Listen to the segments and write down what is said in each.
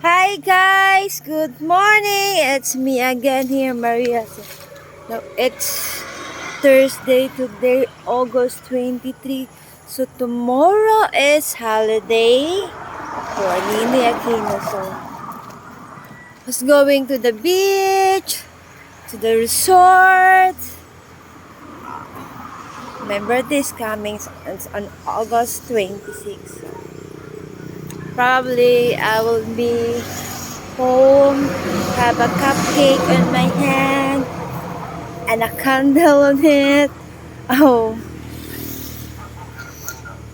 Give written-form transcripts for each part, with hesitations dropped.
Hi guys, good morning. It's me again here, Maria. Now it's Thursday today, August 23. So tomorrow is holiday for Nini Aquino. So I was going to the beach, to the resort. My birthday is coming on August 26. Probably I will be home, have a cupcake in my hand, and a candle on it. Oh,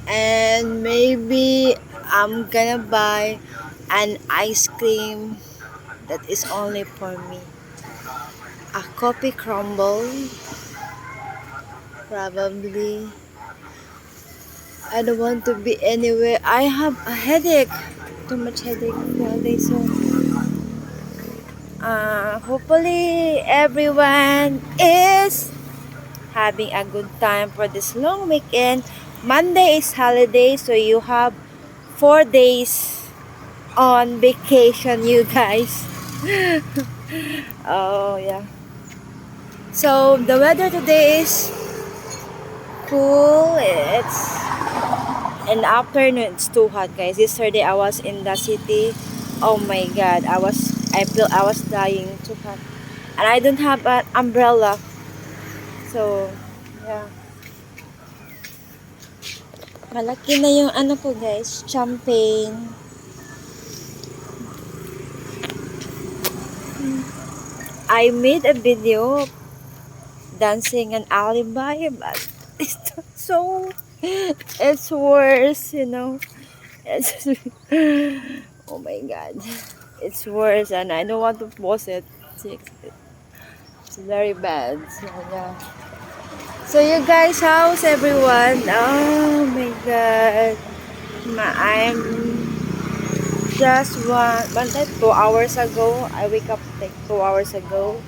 and maybe I'm gonna buy an ice cream that is only for me. A coffee crumble, probably. I don't want to be anywhere. I have a headache. Too much headache nowadays. So, hopefully everyone is having a good time for this long weekend. Monday is holiday, so you have 4 days on vacation, you guys. Oh, yeah. So, the weather today is cool. It's in the afternoon, it's too hot, guys. Yesterday, I was in the city. Oh my God, I feel I was dying too hot. And I don't have an umbrella. So, yeah. Malaki na yung ano ko guys, champagne. I made a video dancing an alibi, but it's so, it's worse, you know. It's, oh my God. It's worse and I don't want to post it. It's very bad. So, yeah. So you guys, how's everyone? Oh my God. I'm just like 2 hours ago. I wake up like 2 hours ago.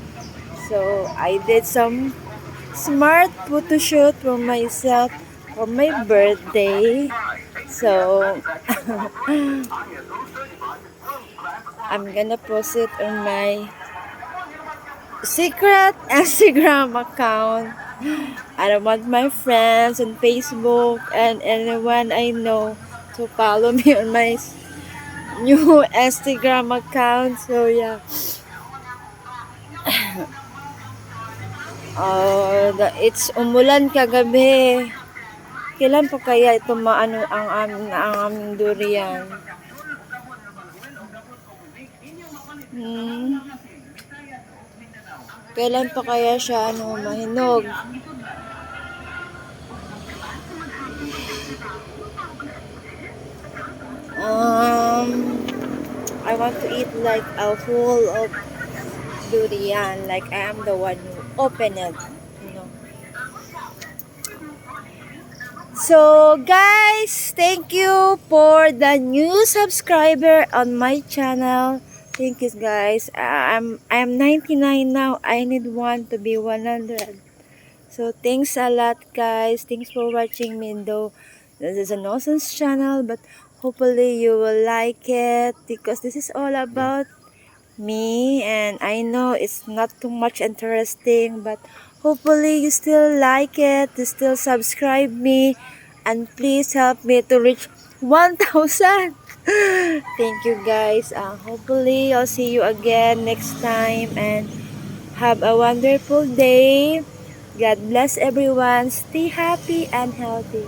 So I did some smart photo shoot for myself for my birthday. So I'm gonna post it on my secret Instagram account. I don't want my friends on Facebook and anyone I know to follow me on my new Instagram account. So yeah. It's umulan kagabi. Kailan pa kaya ito maano ang aming durian? Hmm. Kailan pa kaya siya mahinog? I want to eat like a whole of durian, like I am the one who opened it, you know. So guys, thank you for the new subscriber on my channel. Thank you guys. I'm 99 now. I need one to be 100. So thanks a lot guys. Thanks for watching me though. This is a nonsense channel, but hopefully you will like it because this is all about me, and I know it's not too much interesting, but hopefully you still like it, you still subscribe me, and please help me to reach 1,000. Thank you guys. Hopefully I'll see you again next time, and have a wonderful day. God bless everyone. Stay happy and healthy.